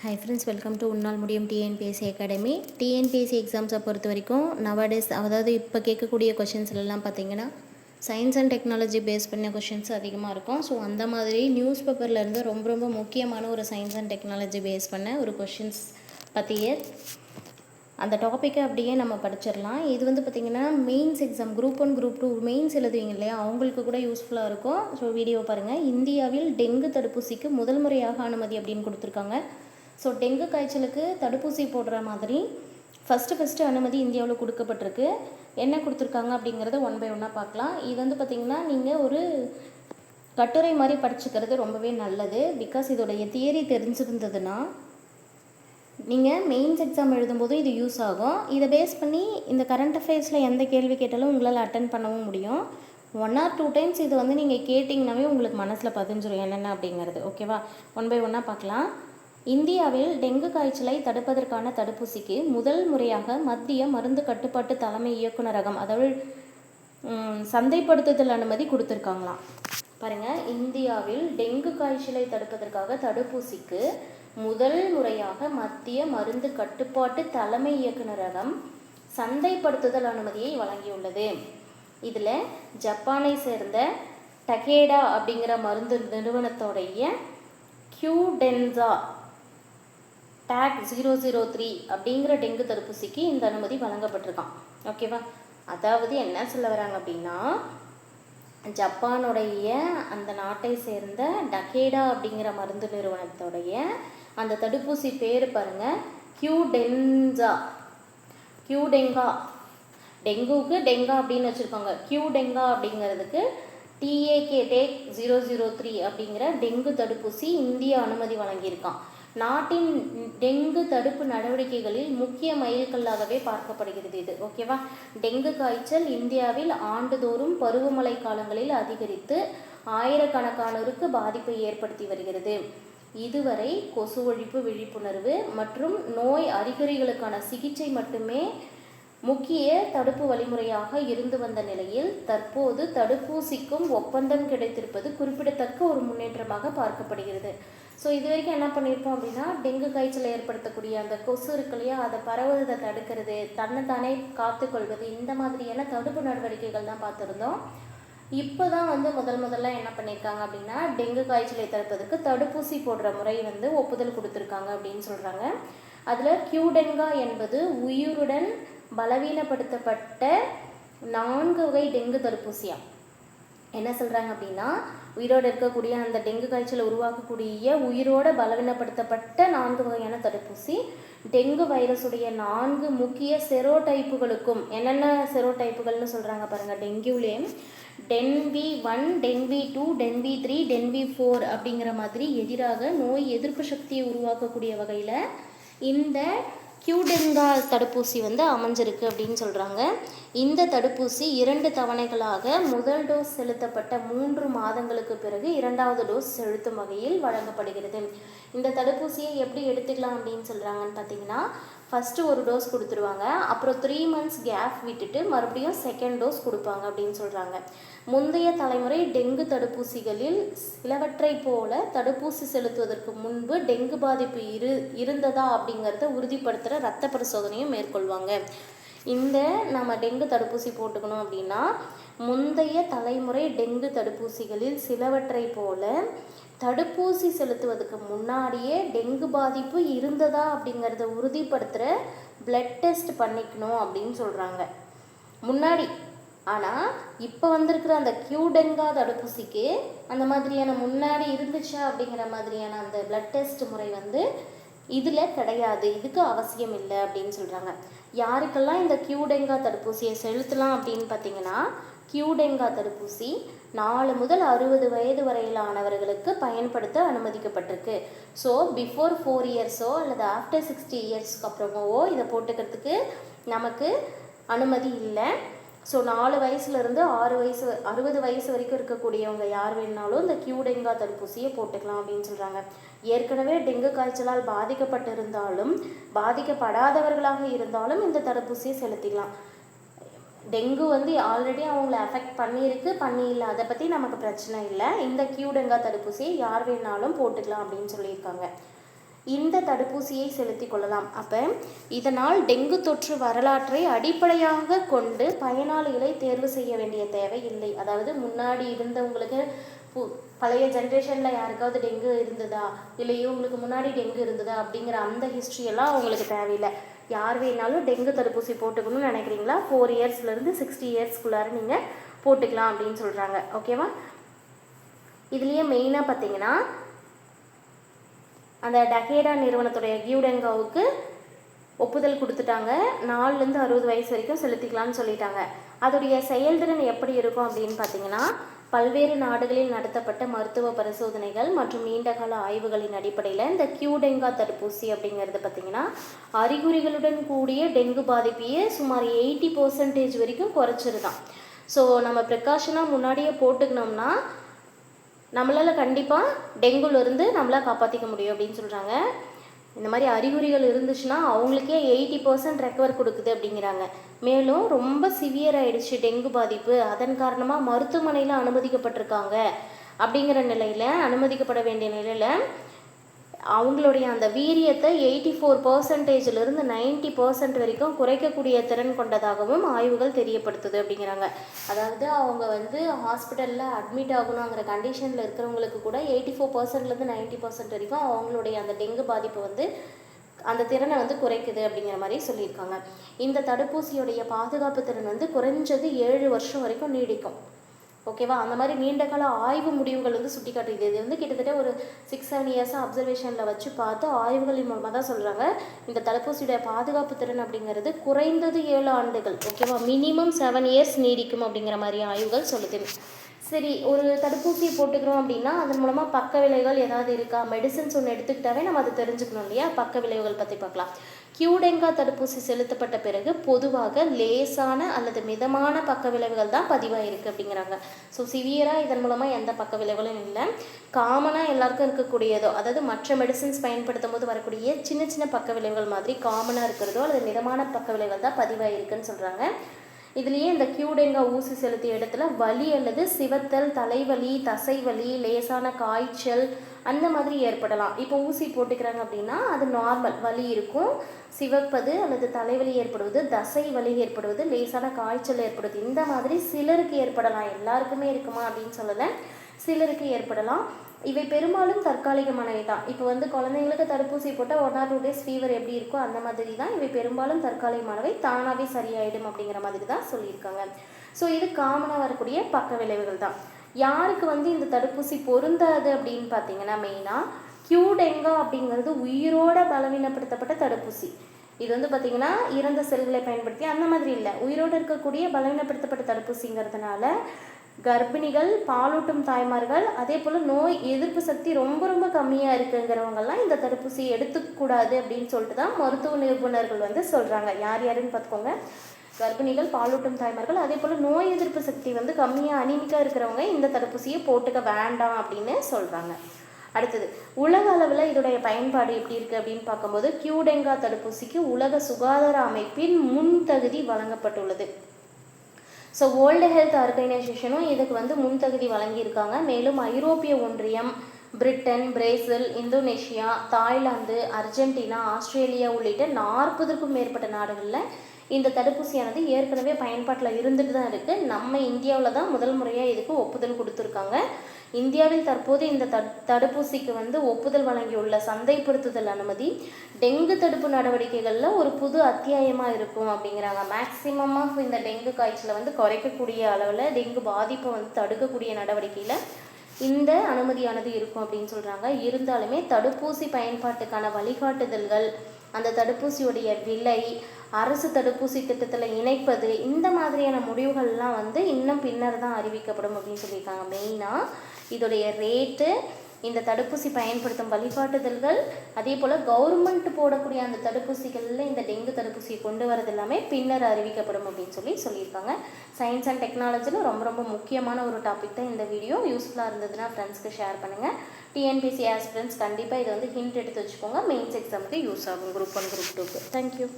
Hi friends, welcome to உன்னால் முடியும் TNPSC academy. TNPSC எக்ஸாம்ஸை பொறுத்த வரைக்கும் நவடேஸ், அதாவது இப்போ கேட்கக்கூடிய கொஷின்ஸ்லாம் பார்த்தீங்கன்னா சயின்ஸ் அண்ட் டெக்னாலஜி பேஸ் பண்ண கொஷின்ஸ் அதிகமாக இருக்கும். ஸோ அந்த மாதிரி நியூஸ் பேப்பர்லேருந்து ரொம்ப ரொம்ப முக்கியமான ஒரு சயின்ஸ் அண்ட் டெக்னாலஜி பேஸ் பண்ண ஒரு கொஷின்ஸ் பற்றிய அந்த டாப்பிக்கை அப்படியே நம்ம படிச்சிடலாம். இது வந்து பார்த்திங்கன்னா mains exam group 1 group 2 mains எழுதுவீங்க இல்லையா, அவங்களுக்கு கூட யூஸ்ஃபுல்லாக இருக்கும். ஸோ வீடியோ பாருங்கள். இந்தியாவில் டெங்கு தடுப்பூசிக்கு முதல் முறையாக அனுமதி அப்படின்னு கொடுத்துருக்காங்க. ஸோ டெங்கு காய்ச்சலுக்கு தடுப்பூசி போடுற மாதிரி ஃபஸ்ட்டு அனுமதி இந்தியாவில் கொடுக்கப்பட்டிருக்கு. என்ன கொடுத்துருக்காங்க அப்படிங்கிறத ஒன் பை ஒன்னாக பார்க்கலாம். இது வந்து பார்த்திங்கன்னா நீங்கள் ஒரு கட்டுரை மாதிரி படிச்சுக்கிறது ரொம்பவே நல்லது. பிகாஸ் இதோடைய தியரி தெரிஞ்சிருந்ததுன்னா நீங்கள் மெயின்ஸ் எக்ஸாம் எழுதும்போது இது யூஸ் ஆகும். இதை பேஸ் பண்ணி இந்த கரண்ட் அஃபேர்ஸில் எந்த கேள்வி கேட்டாலும் உங்களால் அட்டன் பண்ணவும் முடியும். 1 or 2 டைம்ஸ் இது வந்து நீங்கள் கேட்டிங்கனாவே உங்களுக்கு மனசில் பதிஞ்சிடும் என்னென்ன அப்படிங்கிறது. ஓகேவா, ஒன் பை ஒன்னாக பார்க்கலாம். இந்தியாவில் டெங்கு காய்ச்சலை தடுப்பதற்கான தடுப்பூசிக்கு முதல் முறையாக மத்திய மருந்து கட்டுப்பாட்டு தலைமை இயக்குநரகம், அதாவது சந்தைப்படுத்துதல் அனுமதி கொடுத்துருக்காங்களாம். பாருங்கள், இந்தியாவில் டெங்கு காய்ச்சலை தடுப்பதற்காக தடுப்பூசிக்கு முதல் முறையாக மத்திய மருந்து கட்டுப்பாட்டு தலைமை இயக்குநரகம் சந்தைப்படுத்துதல் அனுமதியை வழங்கியுள்ளது. இதில் ஜப்பானை சேர்ந்த டகேடா அப்படிங்கிற மருந்து நிறுவனத்தோடைய கியூடென்சா டேக் 003 அப்படிங்கிற டெங்கு தடுப்பூசிக்கு இந்த அனுமதி வழங்கப்பட்டிருக்கான். ஓகேவா, அதாவது என்ன சொல்ல வராங்க அப்படின்னா, ஜப்பானுடைய அந்த நாட்டை சேர்ந்த டகேடா அப்படிங்கிற மருந்து நிறுவனத்தோடைய அந்த தடுப்பூசி பேர் பாருங்கள், கியூடெங்கா. டெங்குவுக்கு டெங்கா அப்படின்னு வச்சுருக்காங்க. கியூடெங்கா அப்படிங்கிறதுக்கு டேக் 003 அப்படிங்கிற டெங்கு தடுப்பூசி இந்தியா அனுமதி வழங்கியிருக்கான். நாட்டின் டெங்கு தடுப்பு நடவடிக்கைகளில் முக்கிய மைல்கல்லாகவே பார்க்கப்படுகிறது இது. ஓகேவா, டெங்கு காய்ச்சல் இந்தியாவில் ஆண்டுதோறும் பருவமழை காலங்களில் அதிகரித்து ஆயிரக்கணக்கானோருக்கு பாதிப்பை ஏற்படுத்தி வருகிறது. இதுவரை கொசு ஒழிப்பு விழிப்புணர்வு மற்றும் நோய் அறிகுறிகளுக்கான சிகிச்சை மட்டுமே முக்கிய தடுப்பு வழிமுறையாக இருந்து வந்த நிலையில் தற்போது தடுப்பூசிக்கும் ஒப்பந்தம் கிடைத்திருப்பது குறிப்பிடத்தக்க ஒரு முன்னேற்றமாக பார்க்கப்படுகிறது. ஸோ இது வரைக்கும் என்ன பண்ணியிருப்போம் அப்படின்னா, டெங்கு காய்ச்சலை ஏற்படுத்தக்கூடிய அந்த கொசு இருக்கு இல்லையா, அதை பரவுவதை தடுக்கிறது, தன்னைத்தானே காத்துக்கொள்வது, இந்த மாதிரியான தடுப்பு நடவடிக்கைகள் தான் பார்த்துருந்தோம். இப்போ தான் வந்து முதல்ல என்ன பண்ணியிருக்காங்க அப்படின்னா, டெங்கு காய்ச்சலை தடுப்பதற்கு தடுப்பூசி போடுற முறை வந்து ஒப்புதல் கொடுத்துருக்காங்க அப்படின்னு சொல்கிறாங்க. அதில் கியூடெங்கா என்பது உயிருடன் பலவீனப்படுத்தப்பட்ட 4 வகை டெங்கு தடுப்பூசியா. என்ன சொல்கிறாங்க அப்படின்னா, உயிரோடு இருக்கக்கூடிய அந்த டெங்கு காய்ச்சலை உருவாக்கக்கூடிய உயிரோடு பலவீனப்படுத்தப்பட்ட 4 வகையான தடுப்பூசி டெங்கு வைரஸுடைய 4 முக்கிய செரோடைப்புகளுக்கும், என்னென்ன செரோடைப்புகள்னு சொல்கிறாங்க பாருங்கள். டெங்குலே டென்வி1, டென்வி2, டென்வி3, டென்வி4 அப்படிங்கிற மாதிரி எதிராக நோய் எதிர்ப்பு சக்தியை உருவாக்கக்கூடிய வகையில் இந்த கியூடெங்கா தடுப்பூசி வந்து அமைஞ்சிருக்கு அப்படின்னு சொல்கிறாங்க. இந்த தடுப்பூசி 2 தவணைகளாக முதல் டோஸ் செலுத்தப்பட்ட 3 மாதங்களுக்கு பிறகு 2வது டோஸ் செலுத்தும் வகையில் வழங்கப்படுகிறது. இந்த தடுப்பூசியை எப்படி எடுத்துக்கலாம் அப்படின்னு சொல்கிறாங்கன்னு பார்த்தீங்கன்னா, ஃபஸ்ட்டு ஒரு டோஸ் கொடுத்துருவாங்க, அப்புறம் 3 months கேப் விட்டுட்டு மறுபடியும் 2nd டோஸ் கொடுப்பாங்க அப்படின்னு சொல்கிறாங்க. முந்தைய தலைமுறை டெங்கு தடுப்பூசிகளில் சிலவற்றை போல தடுப்பூசி செலுத்துவதற்கு முன்பு டெங்கு பாதிப்பு இருந்ததா அப்படிங்கிறத உறுதிப்படுத்துகிற இரத்த பரிசோதனையும் மேற்கொள்வாங்க. இந்த நம்ம டெங்கு தடுப்பூசி போட்டுக்கணும் அப்படின்னா, முந்தைய தலைமுறை டெங்கு தடுப்பூசிகளில் சிலவற்றை போல தடுப்பூசி செலுத்துவதற்கு முன்னாடியே டெங்கு பாதிப்பு இருந்ததா அப்படிங்கிறத உறுதிப்படுத்துகிற பிளட் டெஸ்ட் பண்ணிக்கணும் அப்படின்னு சொல்கிறாங்க முன்னாடி. ஆனால் இப்போ வந்திருக்கிற அந்த கியூடெங்கா தடுப்பூசிக்கு அந்த மாதிரியான முன்னாடி இருந்துச்சா அப்படிங்கிற மாதிரியான அந்த பிளட் டெஸ்ட் முறை வந்து இதில் கிடையாது, இதுக்கு அவசியம் இல்லை அப்படின்னு சொல்கிறாங்க. யாருக்கெல்லாம் இந்த கியூடெங்கா தடுப்பூசியை செலுத்தலாம் அப்படின்னு பார்த்தீங்கன்னா, கியூடெங்கா தடுப்பூசி 4 முதல் 60 வயது வரையிலானவர்களுக்கு பயன்படுத்த அனுமதிக்கப்பட்டிருக்கு. ஸோ பிஃபோர் 4 இயர்ஸோ அல்லது ஆஃப்டர் 60 இயர்ஸ்க்கு அப்புறமோ இதை போட்டுக்கிறதுக்கு நமக்கு அனுமதி இல்லை. ஸோ 4 வயசுலேருந்து 60 வயசு வரைக்கும் இருக்கக்கூடியவங்க யார் வேணுனாலும் இந்த கியூடெங்கா தடுப்பூசியை போட்டுக்கலாம் அப்படின்னு சொல்கிறாங்க. ஏற்கனவே டெங்கு காய்ச்சலால் பாதிக்கப்பட்டிருந்தாலும் பாதிக்கப்படாதவர்களாக இருந்தாலும் இந்த தடுப்பூசியை செலுத்திக்கலாம். டெங்கு வந்து ஆல்ரெடி அவங்கள அஃபெக்ட் பண்ணியில்லை, அதை பற்றி நமக்கு பிரச்சனை இல்லை. இந்த கியூடெங்கா தடுப்பூசியை யார் வேணாலும் போட்டுக்கலாம் அப்படின்னு சொல்லியிருக்காங்க. இந்த தடுப்பூசியை செலுத்திக் கொள்ளலாம். அப்போ இதனால் டெங்கு தொற்று வரலாற்றை அடிப்படையாக கொண்டு பயனாளிகளை தேர்வு செய்ய வேண்டிய தேவை இல்லை. அதாவது முன்னாடி இருந்தவங்களுக்கு பழைய ஜென்ரேஷனில் யாருக்காவது டெங்கு இருந்ததா, இல்லை இவங்களுக்கு முன்னாடி டெங்கு இருந்ததா அப்படிங்கிற அந்த ஹிஸ்ட்ரியெல்லாம் அவங்களுக்கு தேவையில்லை. யார் வேணாலும் டெங்கு தடுப்பூசி போட்டுக்கணும்னு நினைக்கிறீங்களா 4 இயர்ஸ்லேருந்து 60 இயர்ஸ்க்குள்ளார நீங்கள் போட்டுக்கலாம் அப்படின்னு சொல்கிறாங்க. ஓகேவா? இதுலேயே மெயினாக பார்த்தீங்கன்னா அந்த டகேடா நிறுவனத்துடைய கியூடெங்காவுக்கு ஒப்புதல் கொடுத்துட்டாங்க. 4லேருந்து 60 வயசு வரைக்கும் செலுத்திக்கலாம்னு சொல்லிட்டாங்க. அதோடைய செயல்திறன் எப்படி இருக்கும் அப்படின்னு பார்த்தீங்கன்னா, பல்வேறு நாடுகளில் நடத்தப்பட்ட மருத்துவ பரிசோதனைகள் மற்றும் நீண்டகால ஆய்வுகளின் அடிப்படையில் இந்த கியூடெங்கா தடுப்பூசி அப்படிங்கிறது பார்த்திங்கன்னா அறிகுறிகளுடன் கூடிய டெங்கு பாதிப்பையே சுமார் 80% வரைக்கும் குறைச்சிருதான். ஸோ நம்ம ப்ரிகாஷனாக முன்னாடியே போட்டுக்கணும்னா நம்மளால் கண்டிப்பாக டெங்குலேருந்து நம்மளால் காப்பாற்றிக்க முடியும் அப்படின்னு சொல்கிறாங்க. இந்த மாதிரி அறிகுறிகள் இருந்துச்சுன்னா அவங்களுக்கே 80% ரெக்கவர் கொடுக்குது அப்படிங்கிறாங்க. மேலும் ரொம்ப சிவியர் ஆகிடுச்சு டெங்கு பாதிப்பு, அதன் காரணமாக மருத்துவமனையில் அனுமதிக்கப்பட்டிருக்காங்க அப்படிங்கிற நிலையில், அனுமதிக்கப்பட வேண்டிய நிலையில் அவங்களுடைய அந்த வீரியத்தை 84%லேருந்து 90% வரைக்கும் குறைக்கக்கூடிய திறன் கொண்டதாகவும் ஆய்வுகள் தெரியப்படுத்துது அப்படிங்கிறாங்க. அதாவது அவங்க ஹாஸ்பிட்டலில் அட்மிட் ஆகணுங்கிற கண்டிஷனில் இருக்கிறவங்களுக்கு கூட 84%லேருந்து 90% வரைக்கும் அவங்களுடைய அந்த டெங்கு பாதிப்பு அந்த திறனை குறைக்குது அப்படிங்கிற மாதிரி சொல்லியிருக்காங்க. இந்த தடுப்பூசியுடைய பாதுகாப்பு திறன் குறைஞ்சது 7 வருஷம் வரைக்கும் நீடிக்கும். ஓகேவா? அந்த மாதிரி நீண்டகால ஆய்வு முடிவுகள் சுட்டி காட்டுது. இது கிட்டத்தட்ட ஒரு 6-7 இயர்ஸாக அப்சர்வேஷனில் வச்சு பார்த்து ஆய்வுகளின் மூலமாக தான் சொல்கிறாங்க இந்த தடுப்பூசியுடைய பாதுகாப்பு திறன் அப்படிங்கிறது குறைந்தது 7 ஆண்டுகள். ஓகேவா? மினிமம் 7 இயர்ஸ் நீடிக்கும் அப்படிங்கிற மாதிரி ஆய்வுகள் சொல்லுது. சரி, ஒரு தடுப்பூசியை போட்டுக்கிறோம் அப்படின்னா அதன் மூலமாக பக்க விளைவுகள் ஏதாவது இருக்கா? மெடிசன்ஸ் ஒன்று எடுத்துக்கிட்டாவே நம்ம அதை தெரிஞ்சுக்கணும் இல்லையா? பக்க விளைவுகள் பற்றி பார்க்கலாம். கியூடெங்கா தடுப்பூசி செலுத்தப்பட்ட பிறகு பொதுவாக லேசான அல்லது மிதமான பக்க விளைவுகள் தான் பதிவாயிருக்கு அப்படிங்கிறாங்க. ஸோ சிவியராக இதன் மூலமாக எந்த பக்க விளைவுகளும் இல்லை. காமனாக எல்லாருக்கும் இருக்கக்கூடியதோ, அதாவது மற்ற மெடிசன்ஸ் பயன்படுத்தும் போது வரக்கூடிய சின்ன சின்ன பக்க விளைவுகள் மாதிரி காமனாக இருக்கிறதோ அல்லது மிதமான பக்க விளைவுகள் தான் பதிவாயிருக்குன்னு சொல்கிறாங்க. இதுலேயே இந்த கியூடெங்கா ஊசி செலுத்திய இடத்துல வலி அல்லது சிவத்தல், தலைவலி, தசைவலி, லேசான காய்ச்சல் அந்த மாதிரி ஏற்படலாம். இப்போ ஊசி போட்டுக்கிறாங்க அப்படின்னா அது நார்மல் வலி இருக்கும், சிவப்பது அல்லது தலைவலி ஏற்படுவது, தசை வலி ஏற்படுவது, லேசான காய்ச்சல் ஏற்படுவது, இந்த மாதிரி சிலருக்கு ஏற்படலாம். எல்லாருக்குமே இருக்குமா அப்படின்னு சொல்லலை, சிலருக்கு ஏற்படலாம். இவை பெரும்பாலும் தற்காலிகமானவை தான். இப்போ குழந்தைங்களுக்கு தடுப்பூசி போட்டால் 1 or 2 days ஃபீவர் எப்படி இருக்கோ அந்த மாதிரி தான் இவை பெரும்பாலும் தற்காலிகமானவை, தானாகவே சரியாயிடும் அப்படிங்கிற மாதிரி தான் சொல்லியிருக்காங்க. ஸோ இது காமனாக வரக்கூடிய பக்க விளைவுகள் தான். யாருக்கு இந்த தடுப்பூசி பொருந்தாது அப்படின்னு பார்த்தீங்கன்னா, மெயினாக கியூடெங்கா அப்படிங்கிறது உயிரோட பலவீனப்படுத்தப்பட்ட தடுப்பூசி. இது பார்த்திங்கன்னா இறந்த செல்களை பயன்படுத்தி அந்த மாதிரி இல்லை, உயிரோடு இருக்கக்கூடிய பலவீனப்படுத்தப்பட்ட தடுப்பூசிங்கிறதுனால கர்ப்பிணிகள், பாலூட்டும் தாய்மார்கள், அதே போல் நோய் எதிர்ப்பு சக்தி ரொம்ப ரொம்ப கம்மியாக இருக்குங்கிறவங்கெல்லாம் இந்த தடுப்பூசியை எடுத்துக்கூடாது அப்படின்னு சொல்லிட்டு தான் மருத்துவ நிபுணர்கள் சொல்கிறாங்க. யார் யாருன்னு பார்த்துக்கோங்க. கர்ப்பிணிகள், பாலூட்டும் தாய்மார்கள், அதே போல் நோய் எதிர்ப்பு சக்தி கம்மியாக அனிமிக்காக இருக்கிறவங்க இந்த தடுப்பூசியை போட்டுக்க வேண்டாம் அப்படின்னு சொல்கிறாங்க. அடுத்தது, உலக அளவில் இதோடைய பயன்பாடு எப்படி இருக்குது அப்படின்னு பார்க்கும்போது கியூடெங்கா தடுப்பூசிக்கு உலக சுகாதார அமைப்பின் முன்தகுதி வழங்கப்பட்டுள்ளது. ஸோ வேர்ல்டு ஹெல்த் ஆர்கனைசேஷனும் இதுக்கு முன்தகுதி வழங்கியிருக்காங்க. மேலும் ஐரோப்பிய ஒன்றியம், Britain, Brazil, Indonesia, Thailand, Argentina, Australia உள்ளிட்ட 40க்கும் மேற்பட்ட நாடுகளில் இந்த தடுப்பூசியானது ஏற்கனவே பயன்பாட்டில் இருந்துட்டு தான் இருக்குது. நம்ம இந்தியாவில் தான் முதல் முறையாக இதுக்கு ஒப்புதல் கொடுத்துருக்காங்க. இந்தியாவில் தற்போது இந்த தடுப்பூசிக்கு ஒப்புதல் வழங்கியுள்ள சந்தைப்படுத்துதல் அனுமதி டெங்கு தடுப்பு நடவடிக்கைகளில் ஒரு புது அத்தியாயமாக இருக்கும் அப்படிங்கிறாங்க. மேக்சிமமாக இந்த டெங்கு காய்ச்சலை குறைக்கக்கூடிய அளவில் டெங்கு பாதிப்பை தடுக்கக்கூடிய நடவடிக்கையில் இந்த அனுமதியானது இருக்கும் அப்படின்னு சொல்கிறாங்க. இருந்தாலுமே தடுப்பூசி பயன்பாட்டுக்கான வழிகாட்டுதல்கள், அந்த தடுப்பூசியுடைய விலை, அரசு தடுப்பூசி திட்டத்தில் இணைப்பது, இந்த மாதிரியான முடிவுகள்லாம் இன்னும் பின்னர் தான் அறிவிக்கப்படும் அப்படின்னு சொல்லியிருக்காங்க. மெயினாக இதோடைய ரேட்டு, இந்த தடுப்பூசி பயன்படுத்தும் வழிகாட்டுதல்கள், அதே போல் கவர்மெண்ட் போடக்கூடிய அந்த தடுப்பூசிகளில் இந்த டெங்கு தடுப்பூசியை கொண்டு வரது எல்லாமே பின்னர் அறிவிக்கப்படும் அப்படின்னு சொல்லியிருக்காங்க. சயின்ஸ் அண்ட் டெக்னாலஜியில் ரொம்ப ரொம்ப முக்கியமான ஒரு டாபிக் தான் இந்த வீடியோ. யூஸ்ஃபுல்லாக இருந்ததுன்னா ஃப்ரெண்ட்ஸ்க்கு ஷேர் பண்ணுங்கள். டிஎன்பிஎஸ்சி ஆஸ்பிரண்ட்ஸ் கண்டிப்பாக இதை ஹிண்ட் எடுத்து வச்சுக்கோங்க. மெயின்ஸ் எக்ஸாமுக்கு யூஸ் ஆகும், குரூப் 1 குரூப் 2க்கு. தேங்க்யூ.